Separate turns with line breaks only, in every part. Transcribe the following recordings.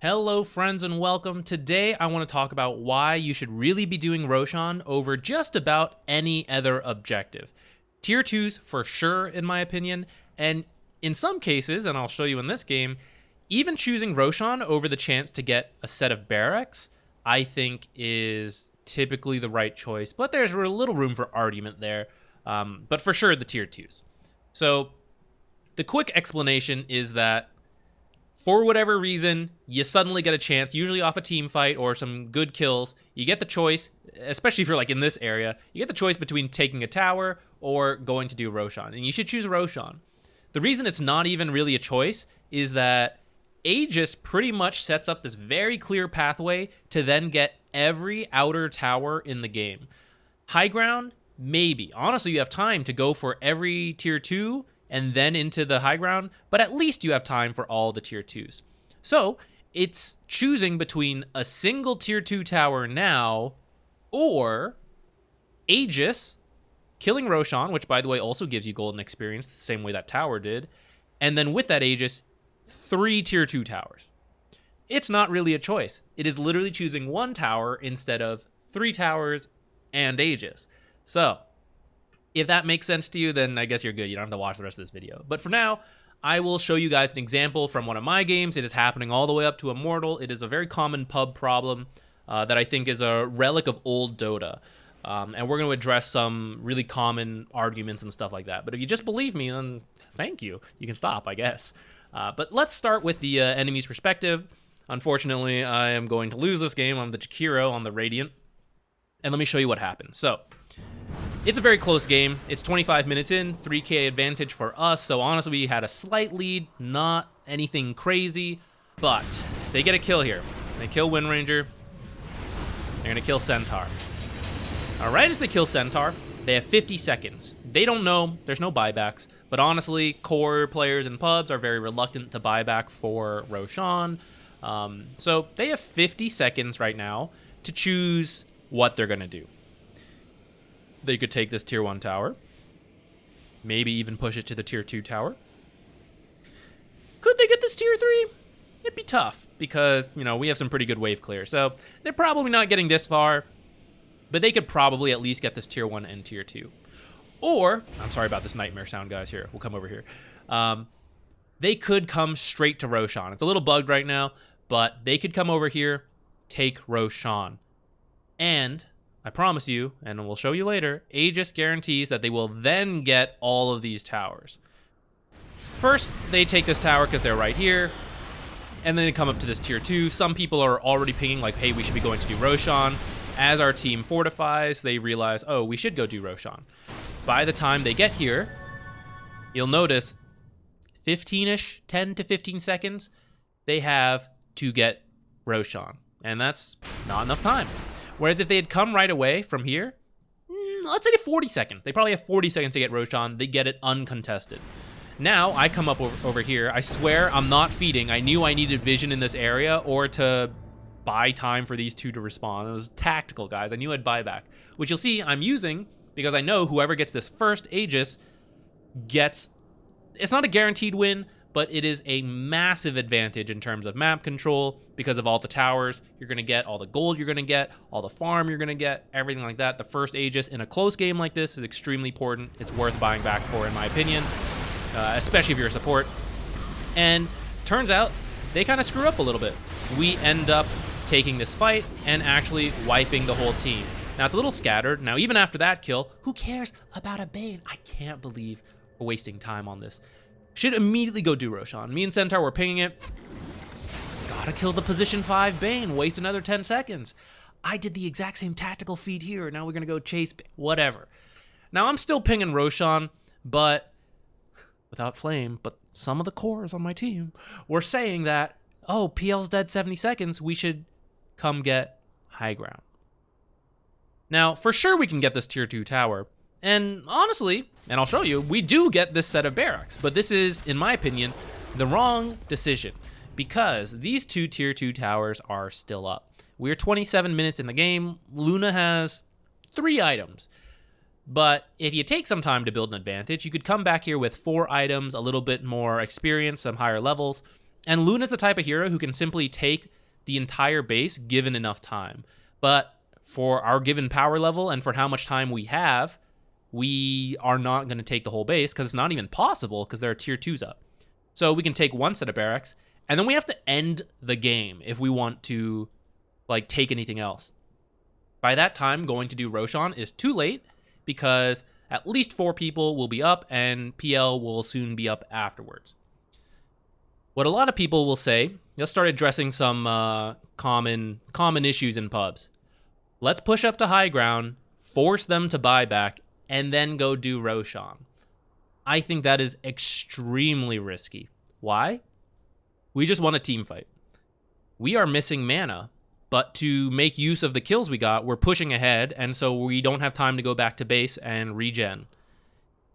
Hello friends and welcome. Today I want to talk about why you should really be doing Roshan over just about any other objective. Tier 2s for sure in my opinion, and in some cases, and I'll show you in this game, even choosing Roshan over the chance to get a set of barracks I think is typically the right choice, but there's a little room for argument there. But for sure the tier 2s. So the quick explanation is that for whatever reason, you suddenly get a chance, usually off a team fight or some good kills. You get the choice, especially if you're like in this area, you get the choice between taking a tower or going to do Roshan. And you should choose Roshan. The reason it's not even really a choice is that Aegis pretty much sets up this very clear pathway to then get every outer tower in the game. High ground, maybe. Honestly, you have time to go for every tier 2 and then into the high ground, but at least you have time for all the tier 2s. So it's choosing between a single tier 2 tower now or Aegis, killing Roshan, which by the way also gives you golden experience the same way that tower did, and then with that Aegis, 3 tier 2 towers. It's not really a choice. It is literally choosing 1 tower instead of 3 towers and Aegis. So if that makes sense to you, then I guess you're good. You don't have to watch the rest of this video. But for now, I will show you guys an example from one of my games. It is happening all the way up to Immortal. It is a very common pub problem that I think is a relic of old Dota. And we're going to address some really common arguments and stuff like that. But if you just believe me, then thank you. You can stop, I guess. But let's start with the enemy's perspective. Unfortunately, I am going to lose this game. I'm the Jakiro on the Radiant. And let me show you what happened. So it's a very close game. It's 25 minutes in, 3k advantage for us. So honestly, we had a slight lead, not anything crazy, but they get a kill here. They kill Wind Ranger. They're gonna kill Centaur. All right, as they kill Centaur, they have 50 seconds. They don't know, there's no buybacks, but honestly, core players in pubs are very reluctant to buy back for Roshan. So they have 50 seconds right now to choose what they're gonna do. They could take this tier 1 tower, maybe even push it to the tier 2 tower. Could they get this tier 3? It'd be tough because, you know, we have some pretty good wave clear. So they're probably not getting this far, but they could probably at least get this tier 1 and tier 2. Or, I'm sorry about this nightmare sound, guys. Here, we'll come over here. They could come straight to Roshan. It's a little bugged right now, but they could come over here, take Roshan. And I promise you, and we'll show you later, Aegis guarantees that they will then get all of these towers. First, they take this tower because they're right here, and then they come up to this tier 2. Some people are already pinging like, hey, we should be going to do Roshan. As our team fortifies, they realize, oh, we should go do Roshan. By the time they get here, you'll notice 15-ish, 10 to 15 seconds, they have to get Roshan. And that's not enough time. Whereas if they had come right away from here, let's say 40 seconds. They probably have 40 seconds to get Roshan. They get it uncontested. Now, I come up over here. I swear I'm not feeding. I knew I needed vision in this area or to buy time for these two to respawn. It was tactical, guys. I knew I'd buy back, which you'll see I'm using because I know whoever gets this first Aegis gets... It's not a guaranteed win, but it is a massive advantage in terms of map control because of all the towers you're going to get, all the gold you're going to get, all the farm you're going to get, everything like that. The first Aegis in a close game like this is extremely important. It's worth buying back for, in my opinion, especially if you're a support. And turns out they kind of screw up a little bit. We end up taking this fight and actually wiping the whole team. Now, it's a little scattered. Now, even after that kill, who cares about a Bane? I can't believe we're wasting time on this. Should immediately go do Roshan. Me and Centaur were pinging it. Gotta kill the position 5 Bane. Waste another 10 seconds. I did the exact same tactical feat here. Now we're gonna go chase Bane. Whatever. Now I'm still pinging Roshan, but without Flame. But some of the cores on my team were saying that, oh, PL's dead 70 seconds. We should come get high ground. Now, for sure we can get this tier 2 tower. And honestly, and I'll show you, we do get this set of barracks. But this is, in my opinion, the wrong decision because these 2 tier 2 towers are still up. We're 27 minutes in the game. Luna has 3 items. But if you take some time to build an advantage, you could come back here with 4 items, a little bit more experience, some higher levels, And Luna's the type of hero who can simply take the entire base given enough time. But for our given power level and for how much time we have, we are not going to take the whole base because it's not even possible because there are tier 2s up. So we can take one set of barracks, and then we have to end the game if we want to like take anything else. By that time, going to do Roshan is too late because at least 4 people will be up and PL will soon be up afterwards. What a lot of people will say, let's start addressing some common issues in pubs. Let's push up to high ground, force them to buy back, and then go do Roshan. I think that is extremely risky. Why? We just won a team fight. We are missing mana, but to make use of the kills we got, we're pushing ahead, and so we don't have time to go back to base and regen.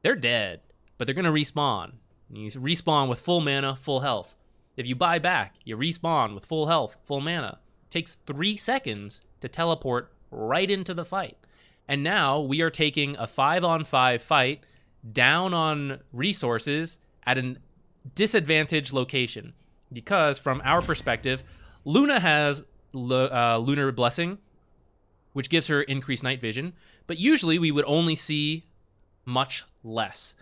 They're dead, but they're going to respawn. You respawn with full mana, full health. If you buy back, you respawn with full health, full mana. It takes 3 seconds to teleport right into the fight. And now we are taking a 5-on-5 fight down on resources at a disadvantaged location. Because from our perspective, Luna has Lunar Blessing, which gives her increased night vision. But usually we would only see much less.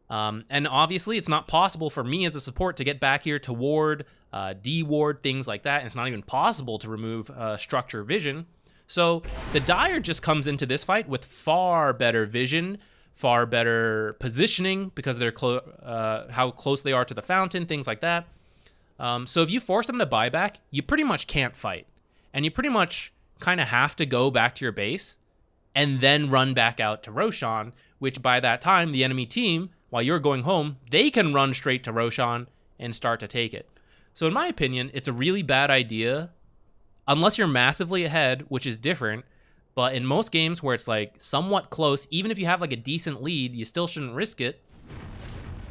And obviously it's not possible for me as a support to get back here to ward, de-ward, things like that. And it's not even possible to remove structure vision. So the Dire just comes into this fight with far better vision, far better positioning because they're how close they are to the fountain, things like that. So if you force them to buy back, you pretty much can't fight. And you pretty much kind of have to go back to your base and then run back out to Roshan, which by that time, the enemy team, while you're going home, they can run straight to Roshan and start to take it. So in my opinion, it's a really bad idea unless you're massively ahead, which is different. But in most games where it's like somewhat close, even if you have like a decent lead, you still shouldn't risk it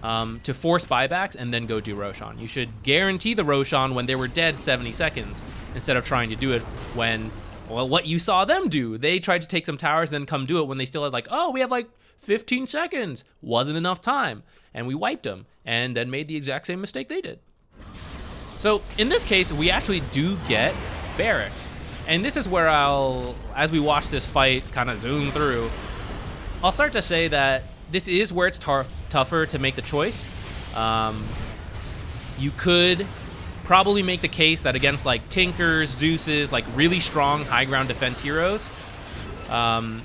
to force buybacks and then go do Roshan. You should guarantee the Roshan when they were dead 70 seconds instead of trying to do it when, well, what you saw them do. They tried to take some towers, then come do it when they still had like, oh, we have like 15 seconds. Wasn't enough time. And we wiped them and then made the exact same mistake they did. So in this case, we actually do get barracks. And this is where as we watch this fight kind of zoom through, I'll start to say that this is where it's tougher to make the choice. You could probably make the case that against like Tinkers, Zeus's, like really strong high ground defense heroes,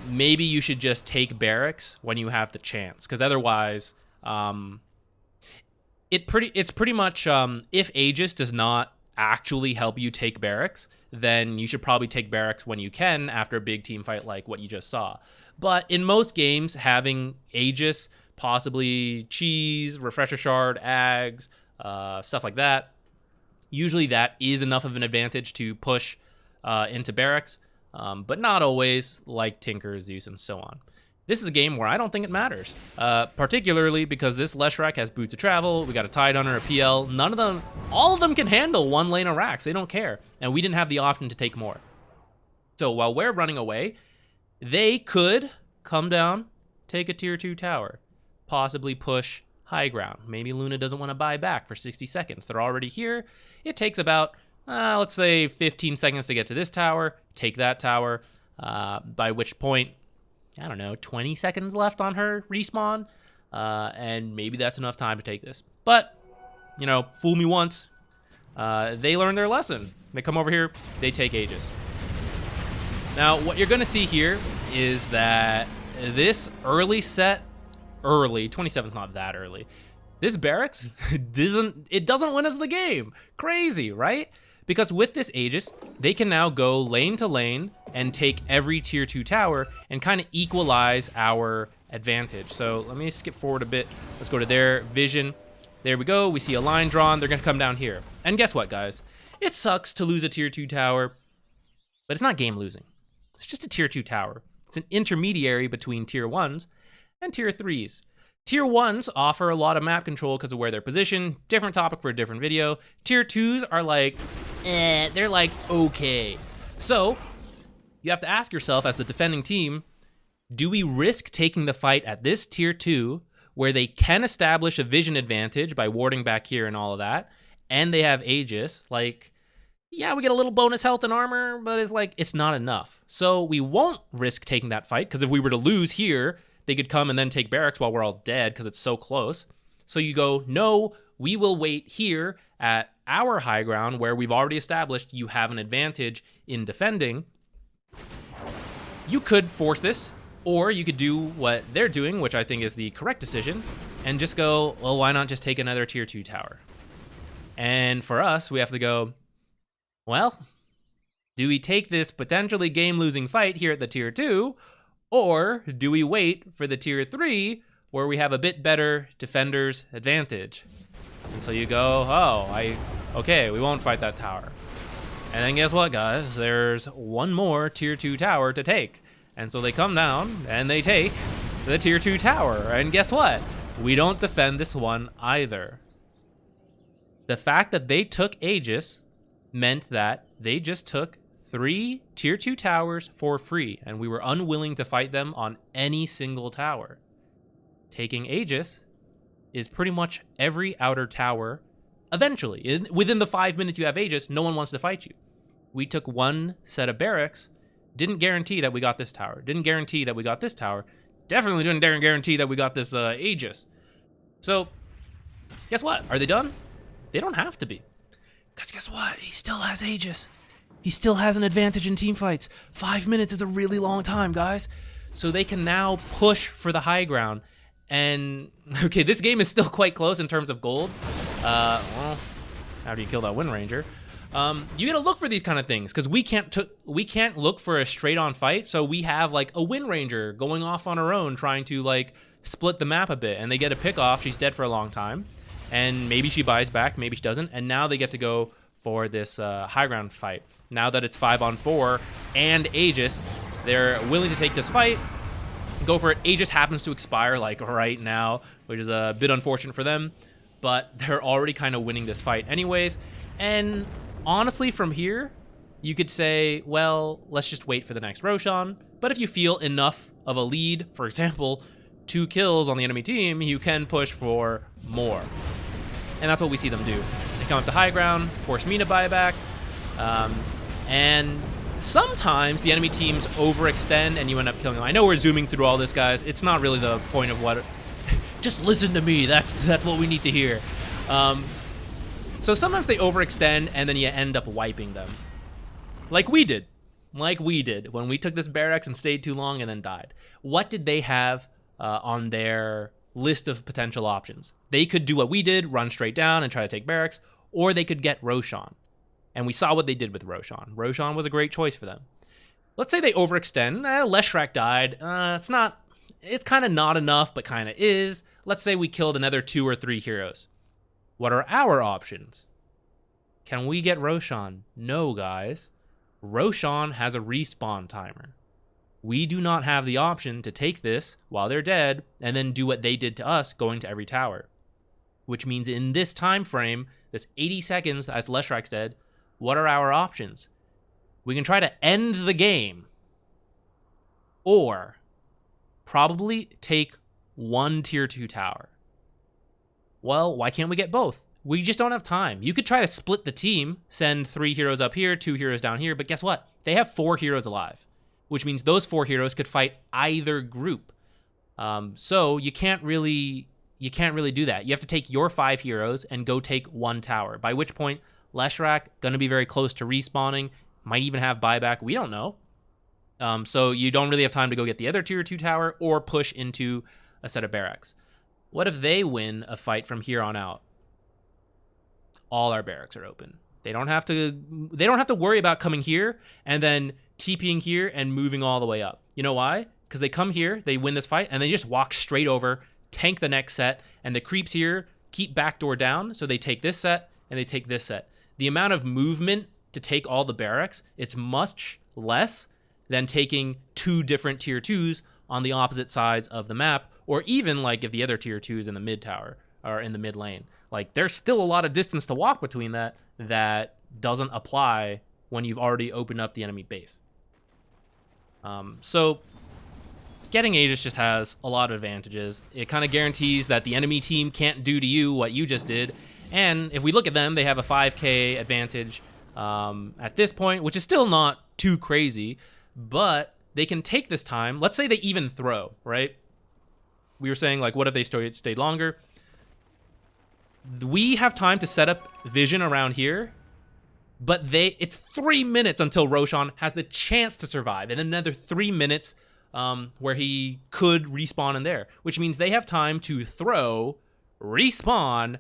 maybe you should just take barracks when you have the chance. Because otherwise, it's pretty much if Aegis does not actually help you take barracks, then you should probably take barracks when you can after a big team fight like what you just saw. But in most games, having Aegis, possibly Cheese, Refresher Shard, Ags, stuff like that, usually that is enough of an advantage to push into barracks, but not always, like Tinker, Zeus, and so on. This is a game where I don't think it matters, particularly because this Leshrac has Boots of Travel, we got a Tidehunter, a PL, all of them can handle one lane of racks, they don't care, and we didn't have the option to take more. So while we're running away, they could come down, take a tier 2 tower, possibly push high ground. Maybe Luna doesn't want to buy back for 60 seconds. They're already here. It takes about, let's say 15 seconds to get to this tower, take that tower, by which point, I don't know, 20 seconds left on her respawn, and maybe that's enough time to take this. But, you know, fool me once, they learn their lesson. They come over here, they take Aegis. Now, what you're going to see here is that this early set, 27's not that early, this barracks doesn't win us the game. Crazy, right? Because with this Aegis, they can now go lane to lane and take every tier 2 tower and kind of equalize our advantage. So let me skip forward a bit. Let's go to their vision. There we go. We see a line drawn. They're going to come down here. And guess what, guys? It sucks to lose a tier 2 tower, but it's not game losing. It's just a tier 2 tower. It's an intermediary between tier 1s and tier 3s. Tier 1s offer a lot of map control because of where they're positioned. Different topic for a different video. Tier 2s are like, they're like, okay. So you have to ask yourself as the defending team, do we risk taking the fight at this tier 2 where they can establish a vision advantage by warding back here and all of that, and they have Aegis, like, yeah, we get a little bonus health and armor, but it's like, it's not enough. So we won't risk taking that fight, because if we were to lose here, they could come and then take barracks while we're all dead, because it's so close. So you go, no, we will wait here at our high ground, where we've already established you have an advantage in defending. You could force this, or you could do what they're doing, which I think is the correct decision, and just go, well, why not just take another tier 2 tower? And for us, we have to go, well, do we take this potentially game-losing fight here at the tier 2, or do we wait for the tier 3, where we have a bit better defender's advantage? And so you go, oh, okay, we won't fight that tower. And then guess what, guys? There's one more tier 2 tower to take. And so they come down and they take the tier 2 tower. And guess what? We don't defend this one either. The fact that they took Aegis meant that they just took 3 tier 2 towers for free, and we were unwilling to fight them on any single tower. Taking Aegis is pretty much every outer tower eventually. Within the 5 minutes you have Aegis, no one wants to fight you. We took one set of barracks, didn't guarantee that we got this tower, didn't guarantee that we got this tower, definitely didn't guarantee that we got this Aegis. So, guess what? Are they done? They don't have to be. Because guess what? He still has Aegis. He still has an advantage in team fights. 5 minutes is a really long time, guys. So they can now push for the high ground. And, okay, this game is still quite close in terms of gold. Well, how do you kill that Wind Ranger? You gotta look for these kind of things, because we can't look for a straight-on fight, so we have, like, a Wind Ranger going off on her own, trying to, like, split the map a bit, and they get a pick off. She's dead for a long time. And maybe she buys back, maybe she doesn't, and now they get to go for this high ground fight. Now that it's 5-on-4 and Aegis, they're willing to take this fight, go for it. Aegis happens to expire like right now, which is a bit unfortunate for them, but they're already kind of winning this fight anyways. And honestly, from here, you could say, well, let's just wait for the next Roshan. But if you feel enough of a lead, for example, 2 kills on the enemy team, you can push for more. And that's what we see them do. They come up to high ground, force me to buy back, and sometimes the enemy teams overextend and you end up killing them. I know we're zooming through all this, guys. It's not really the point of what... Just listen to me. That's what we need to hear. So sometimes they overextend and then you end up wiping them. Like we did. When we took this barracks and stayed too long and then died. What did they have on their list of potential options? They could do what we did, run straight down and try to take barracks, or they could get Roshan. And we saw what they did with Roshan. Roshan was a great choice for them. Let's say they overextend. Leshrac died. It's kind of not enough, but kind of is. Let's say we killed another 2 or 3 heroes. What are our options? Can we get Roshan? No, guys. Roshan has a respawn timer. We do not have the option to take this while they're dead and then do what they did to us, going to every tower. Which means in this time frame, this 80 seconds as Leshrac's dead, what are our options? We can try to end the game, or probably take 1 tier 2 tower. Well, why can't we get both? We just don't have time. You could try to split the team, send 3 heroes up here, 2 heroes down here, but guess what? They have 4 heroes alive, which means those 4 heroes could fight either group. So you can't really do that. You have to take your 5 heroes and go take 1 tower, by which point Leshrac going to be very close to respawning, might even have buyback. We don't know. So you don't really have time to go get the other tier 2 tower or push into a set of barracks. What if they win a fight from here on out? All our barracks are open. They don't have to worry about coming here and then TPing here and moving all the way up. You know why? Because they come here, they win this fight, and they just walk straight over, tank the next set, and the creeps here keep backdoor down, so they take this set and they take this set. The amount of movement to take all the barracks, it's much less than taking 2 different tier 2s on the opposite sides of the map, or even like if the other tier 2 is in the mid tower or in the mid lane. Like there's still a lot of distance to walk between that doesn't apply when you've already opened up the enemy base. So getting Aegis just has a lot of advantages. It kind of guarantees that the enemy team can't do to you what you just did, And if we look at them, they have a 5k advantage at this point, which is still not too crazy, but they can take this time. Let's say they even throw, right? We were saying, like, what if they stayed longer? We have time to set up vision around here, but it's 3 minutes until Roshan has the chance to survive, and then another 3 minutes where he could respawn in there, which means they have time to throw, respawn,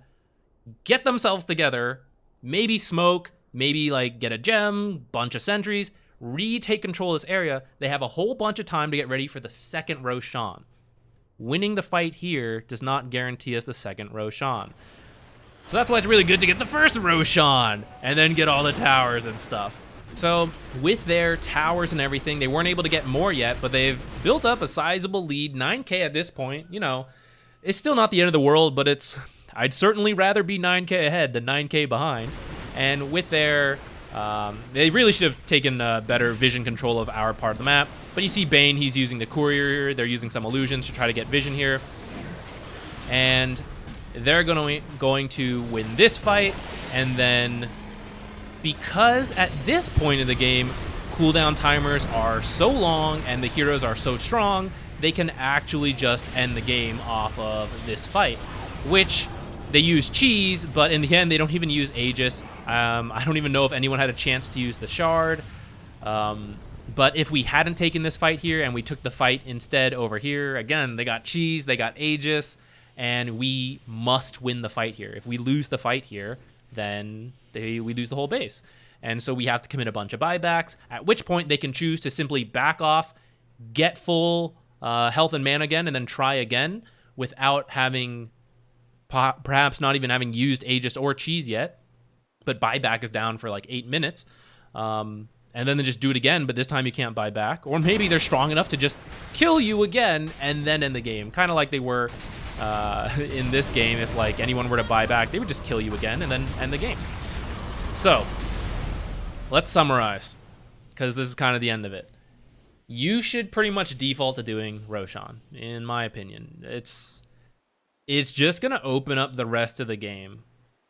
get themselves together, maybe smoke, maybe like get a gem, bunch of sentries, retake control of this area. They have a whole bunch of time to get ready for the second Roshan. Winning the fight here does not guarantee us the second Roshan. So that's why it's really good to get the first Roshan and then get all the towers and stuff. So with their towers and everything, they weren't able to get more yet, but they've built up a sizable lead. 9k at this point, you know, it's still not the end of the world, but I'd certainly rather be 9k ahead than 9k behind. And with their, they really should have taken better vision control of our part of the map. But you see Bane, he's using the courier. They're using some illusions to try to get vision here. And they're going to win this fight. And then, because at this point in the game, cooldown timers are so long and the heroes are so strong, they can actually just end the game off of this fight, which they use cheese, but in the end, they don't even use Aegis. I don't even know if anyone had a chance to use the shard. But if we hadn't taken this fight here and we took the fight instead over here, again, they got cheese, they got Aegis, and we must win the fight here. If we lose the fight here, then we lose the whole base. And so we have to commit a bunch of buybacks, at which point they can choose to simply back off, get full health and mana again, and then try again without having, perhaps not even having used Aegis or cheese yet. But buyback is down for like 8 minutes. And then they just do it again, but this time you can't buy back. Or maybe they're strong enough to just kill you again and then end the game. Kind of like they were in this game. If like anyone were to buy back, they would just kill you again and then end the game. So let's summarize, because this is kind of the end of it. You should pretty much default to doing Roshan, in my opinion. It's just going to open up the rest of the game.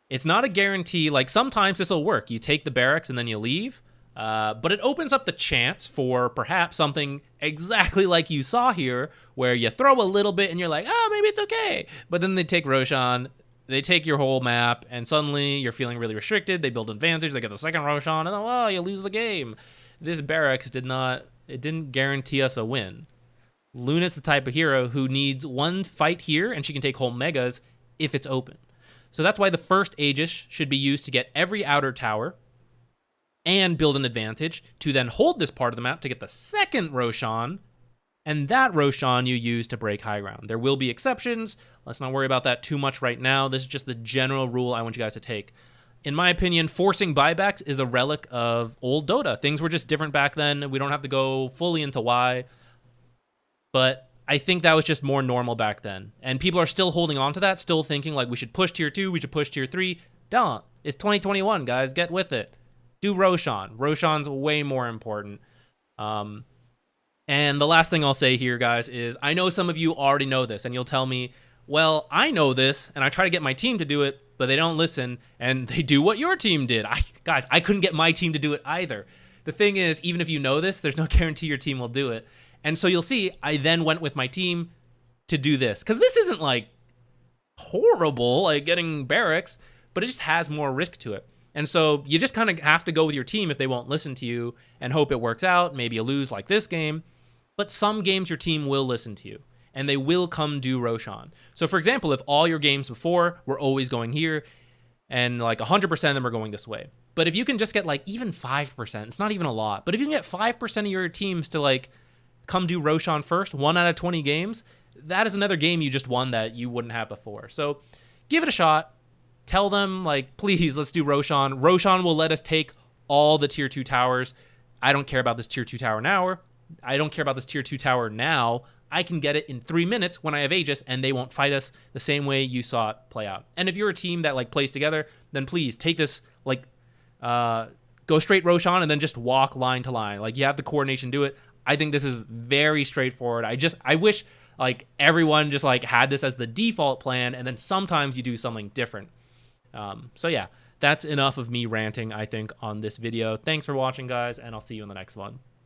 It's not a guarantee. Like, sometimes this will work. You take the barracks and then you leave. But it opens up the chance for perhaps something exactly like you saw here, where you throw a little bit and you're like, oh, maybe it's okay. But then they take Roshan, they take your whole map, and suddenly you're feeling really restricted. They build advantage, they get the second Roshan, and then, well, you lose the game. This barracks didn't guarantee us a win. Luna's the type of hero who needs one fight here, and she can take whole megas if it's open. So that's why the first Aegis should be used to get every outer tower and build an advantage to then hold this part of the map to get the second Roshan, and that Roshan you use to break high ground. There will be exceptions. Let's not worry about that too much right now. This is just the general rule I want you guys to take. In my opinion, forcing buybacks is a relic of old Dota. Things were just different back then. We don't have to go fully into why, but I think that was just more normal back then. And people are still holding on to that, still thinking like we should push tier 2, we should push tier 3. Don't. It's 2021, guys. Get with it. Do Roshan. Roshan's way more important. And the last thing I'll say here, guys, is I know some of you already know this, and you'll tell me, well, I know this, and I try to get my team to do it, but they don't listen, and they do what your team did. Guys, I couldn't get my team to do it either. The thing is, even if you know this, there's no guarantee your team will do it. And so you'll see, I then went with my team to do this. Because this isn't, like, horrible, like getting barracks, but it just has more risk to it. And so you just kind of have to go with your team if they won't listen to you and hope it works out. Maybe you lose like this game. But some games your team will listen to you, and they will come do Roshan. So, for example, if all your games before were always going here, and like 100% of them are going this way. But if you can just get like even 5%, it's not even a lot, but if you can get 5% of your teams to like come do Roshan first, 1 out of 20 games, that is another game you just won that you wouldn't have before. So give it a shot. Tell them, like, please, let's do Roshan. Roshan will let us take all the tier 2 towers. I don't care about this tier 2 tower now. I don't care about this tier 2 tower now. I can get it in 3 minutes when I have Aegis, and they won't fight us the same way you saw it play out. And if you're a team that, like, plays together, then please take this, like, go straight Roshan and then just walk line to line. Like, you have the coordination, do it. I think this is very straightforward. I wish, like, everyone just, like, had this as the default plan, and then sometimes you do something different. So yeah, that's enough of me ranting, I think, on this video. Thanks for watching, guys, and I'll see you in the next one.